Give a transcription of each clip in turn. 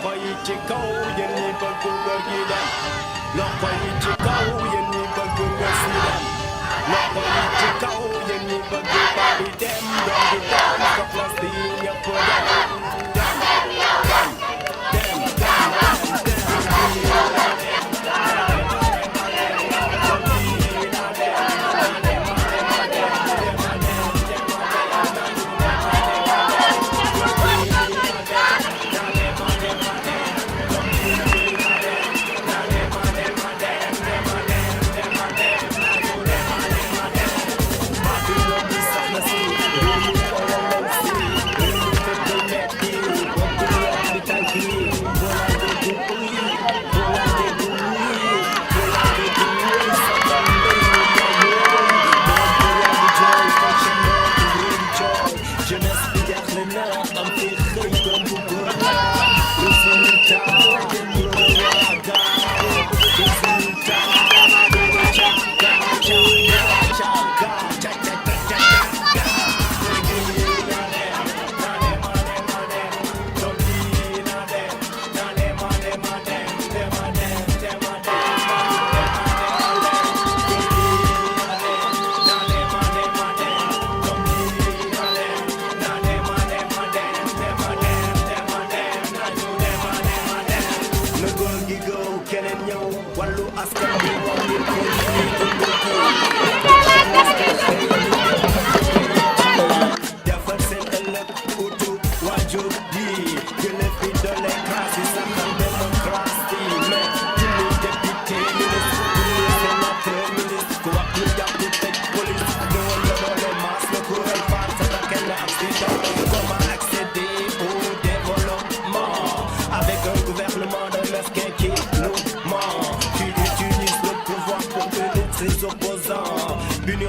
loxo yi ci kaw yéen ñi bëgg góor gi dem loxo yi ci kaw yéen ñi bëgg nga si dem loxo yi ci kaw yéen ñi bëgg bari dem doom bi dem sa place yi ñëpp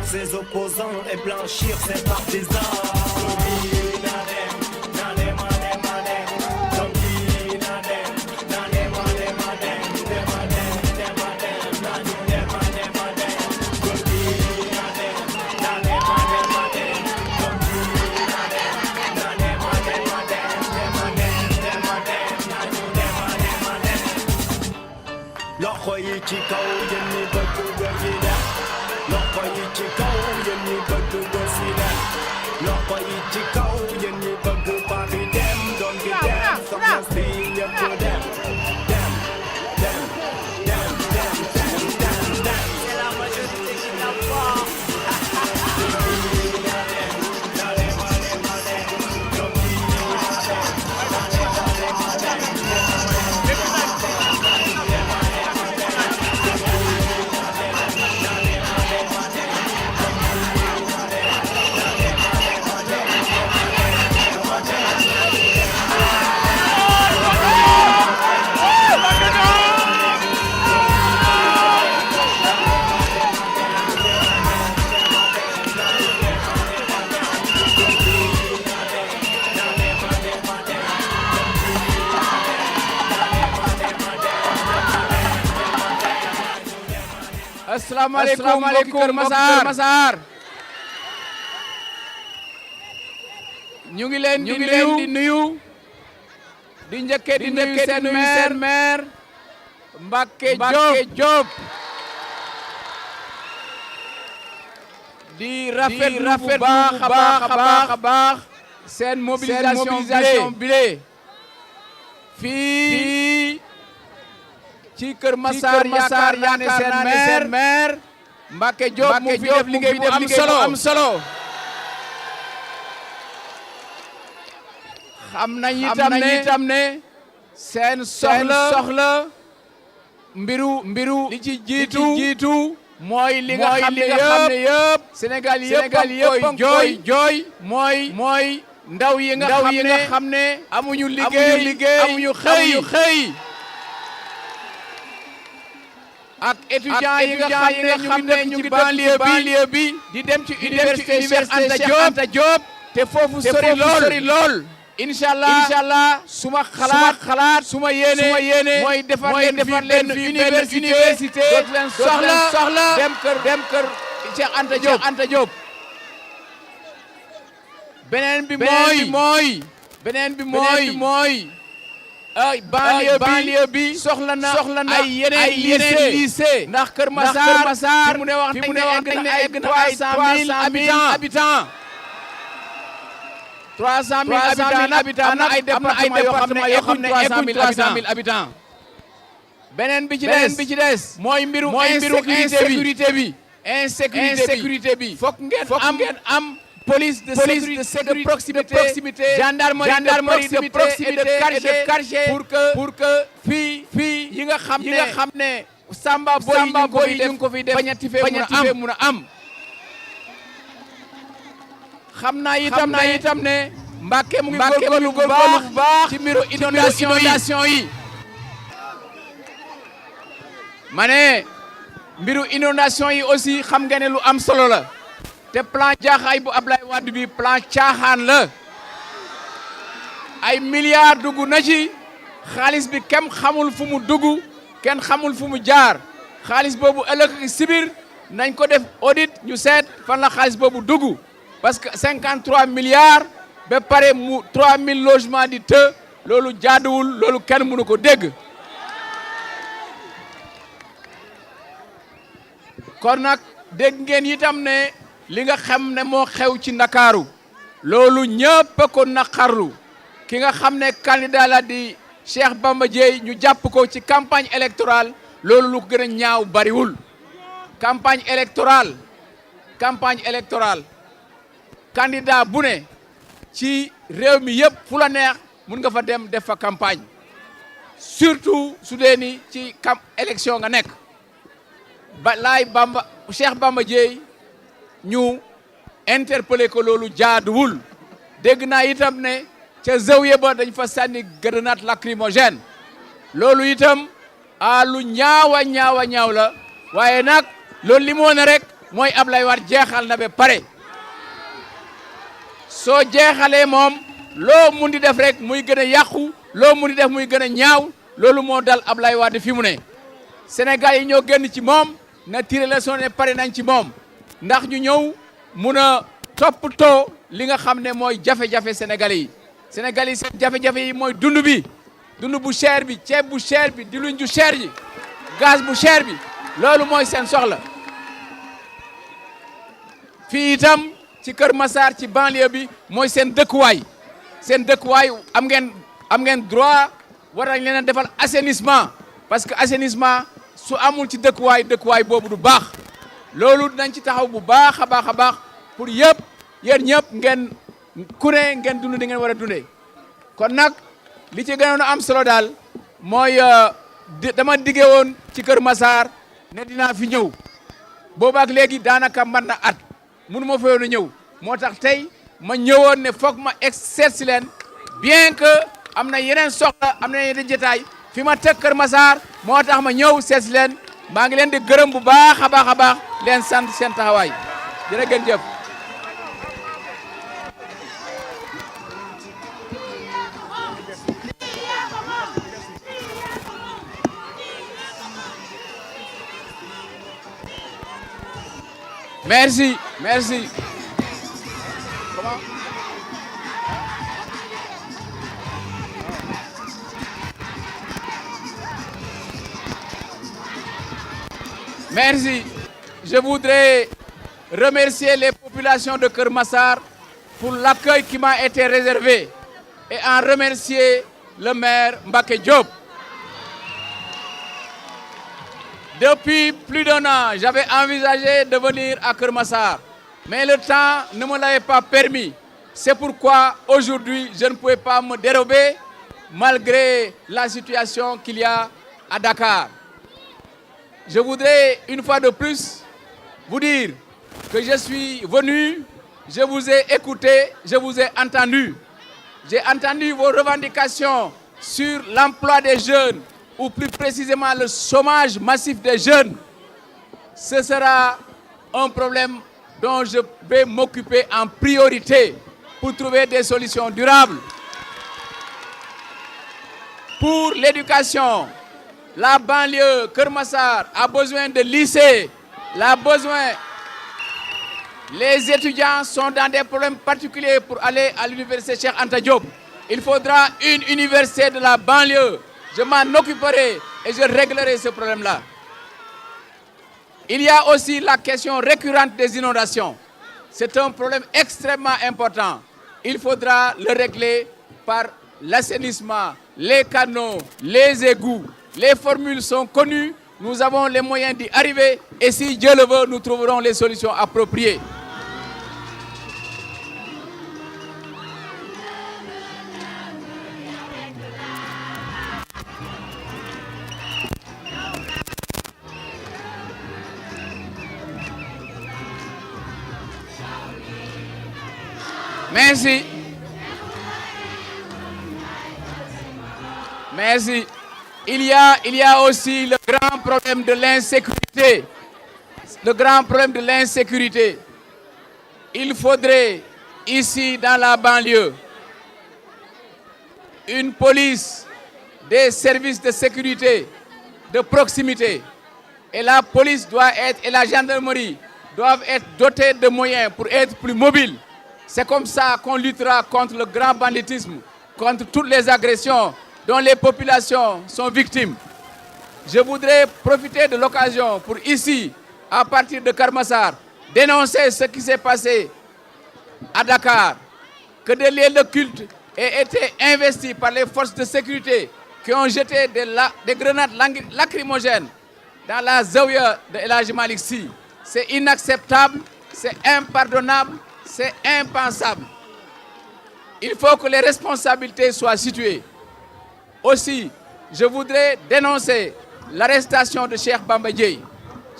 ses opposants et blanchir ses partisans. Loxo yi ci kaw yéen ñi bëgg góor gi dem loxo yi ci kaw yéen ñi bëgg góor si dem loxo yi ci kaw yéen ñi bëgg bari dem doom bi dem soxna si ñëpp dem dem dem dem dem dem dem c'est la majorité qui n'a pas asalaamaaleykum Kër Massar ñu ngi leen di nuyu di njëkkee di nuyu seen maire Mbacké Diop di rafetlu bu baax a baax seen mobilisation bile fii ci Kër Massar yaakaar naa ne seen maire Mbacké Diop mu fi def liggéey bu am solo xam nañ itam ne seen soxla mbiru li ci jiitu mooy li nga xam ne yëpp Sénégal yëpp jooy mooy ndaw yi nga xam ne amuñu liggéey amuñu xëy ak étudiants yi nga xam ne ñu ngi banlieue bi di dem ci université Cheikh Anta Diop te foofu sori lool inshallah suma xalaat suma yéene mooy defar leen université dootu leen soxla dem kër Cheikh Anta Diop beneen bi mooy banlieue bi soxla na ay yeneen lycée ndax Kër Massar fi mu ne wax nañ ne egg na ay 300 000 habitants 300 000 habitants am na ay département yoo xam ne egguñ 300 000 habitants beneen bi ci des mooy mbiru insécurité bi fokk ngeen am police de proximité gendarmerie de proximité de quartier pour que fii yi nga xam ne samba boy yi ñu ko fi def bañati fee mun a am xam naa itam ne Mbàkke mu ngi góorgóorlu bu baax ci mbiru inondation yi ma ne mbiru inondation yi aussi xam nga ne lu am solo la te plan jaaxaay bu Ablaye Wade bi plan caaxaan la ay milliards dugg na ci xaalis bi kenn xamul fu mu dugg kenn xamul fu mu jaar xaalis boobu ëllëg si biir nañ ko def audit ñu seet fan la xaalis boobu dugg parce que 53 milliards ba pare mu 3000 logements di loolu jaaduwul loolu kenn mënu ko dégg kon nag dégg ngeen itam ne li nga xam ne moo xew ci Ndakaaru loolu ñëpp a ko naqarlu ki nga xam ne candidat la di Cheikh Bamba Dièye ñu jàpp ko ci campagne électorale loolu lu ko gën a ñaaw bariwul campagne électorale candidat bu ne ci réew mi yëpp fu la neex mun nga fa dem def fa campagne surtout su dee ni ci élection nga nekk Cheikh Bamba Dièye ñu interpellé ko loolu jaaduwul dégg naa itam ne ca zawiya ba dañ fa sànni grenade lacrymogène loolu itam lu ñaaw la waaye nag loolu li mu wone rek mooy Ablaye Wade jeexal na ba pare soo jeexalee moom loo mun di def rek muy gën a yàqu loo mun di def muy gën a ñaaw loolu moo dal Ablaye Wade fi mu ne Sénégal yi ñoo génn ci moom na tiré leçon ne pare nañ ci moom ndax ñu ñëw mun a toppatoo li nga xam ne mooy jafe-jafe sénégalais yi seen jafe-jafe yi mooy dund bu cher bi ceeb bu cher bi diwlin ju cher ji gaz bu cher bi loolu mooy seen soxla fii itam ci Kër Massar ci banlieue bi mooy seen dëkkuwaay am ngeen droit war nañ leen a defal assainissement parce que assainissement su amul ci dëkkuwaay boobu du baax loolu dinañ ci taxaw bu baax a baax pour yéen ñëpp ngeen ku ne ngeen dund di ngeen war a dundee kon nag li ci gënoon a am solo daal mooy dama dige woon ci Kër Massar ne dinaa fi ñëw boobaak léegi daanaka mën na at mënu ma fa yoon a ñëw moo tax tey ma ñëwoon ne foog ma seet si leen bien que am na yeneen soxla am na yeneen jotaay fi ma teg Kër Massar moo tax ma ñëw seet si leen maa ngi leen di gërëm bu baax a baax leen sant seen taxawaay jërë ngeen jëf. Merci. Comment? Merci. Je voudrais remercier les populations de Kër Massar pour l'accueil qui m'a été réservé et en remercier le maire Mbacké Diop. Depuis plus d'un an, j'avais envisagé de venir à Kër Massar, mais le temps ne me l'avait pas permis. C'est pourquoi aujourd'hui, je ne pouvais pas me dérober malgré la situation qu'il y a à Dakar. Je voudrais une fois de plus vous dire que je suis venu, je vous ai écouté, je vous ai entendu. J'ai entendu vos revendications sur l'emploi des jeunes, ou plus précisément le chômage massif des jeunes. Ce sera un problème dont je vais m'occuper en priorité pour trouver des solutions durables. Pour l'éducation, la banlieue Kër Massar a besoin de lycées, les étudiants sont dans des problèmes particuliers pour aller à l'université Cheikh Anta Diop. Il faudra une université de la banlieue. Je m'en occuperai et je réglerai ce problème-là. Il y a aussi la question récurrente des inondations. C'est un problème extrêmement important. Il faudra le régler par l'assainissement, les canaux, les égouts. Les formules sont connues, nous avons les moyens d'y arriver et si Dieu le veut, nous trouverons les solutions appropriées. Merci. Merci. Il y a aussi le grand problème de l'insécurité. Le grand problème de l'insécurité. Il faudrait, ici dans la banlieue, une police, des services de sécurité, de proximité. Et la police et la gendarmerie doivent être dotées de moyens pour être plus mobiles. C'est comme ça qu'on luttera contre le grand banditisme, contre toutes les agressions dont les populations sont victimes. Je voudrais profiter de l'occasion pour ici, à partir de Keur Massar, dénoncer ce qui s'est passé à Dakar, que des lieux de culte aient été investis par les forces de sécurité qui ont jeté des grenades lacrymogènes dans la Zawiya de El Hadji Malick Sy. C'est inacceptable, c'est impardonnable, c'est impensable. Il faut que les responsabilités soient situées. Aussi, je voudrais dénoncer l'arrestation de Cheikh Bamba Dièye.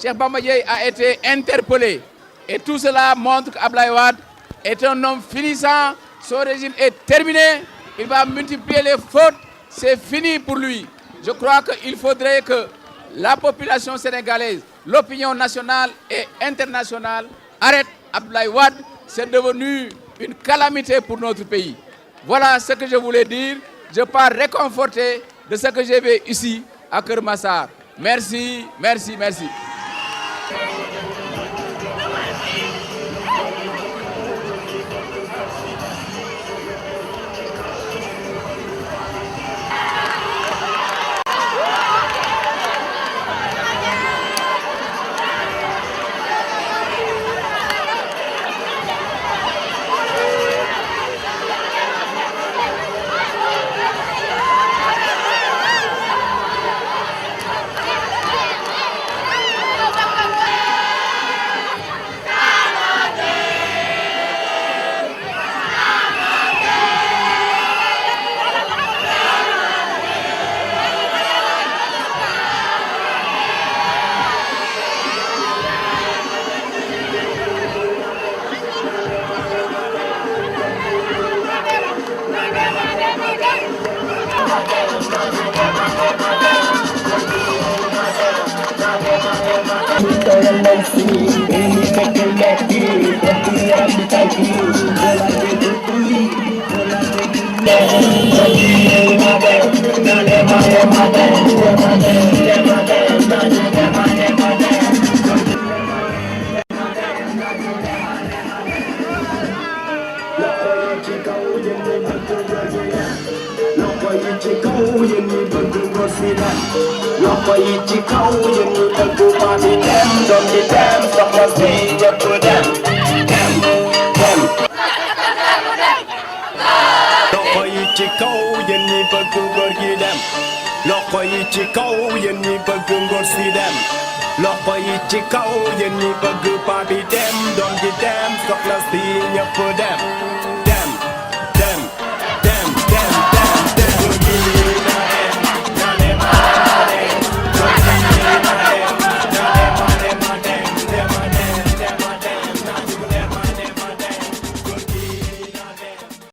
Cheikh Bamba Dièye a été interpellé et tout cela montre qu'Abdoulaye Wade est un homme finissant, son régime est terminé, il va multiplier les fautes, c'est fini pour lui. Je crois qu'il faudrait que la population sénégalaise, l'opinion nationale et internationale arrête Abdoulaye Wade, c'est devenu une calamité pour notre pays. Voilà ce que je voulais dire. Je pars réconforté de ce que j'ai vu ici à Keur Massar. Merci, merci, merci. Loxo yi ci kaw yéen ñi bëgg pa bi dem doom ji dem soxla si ñëpp dem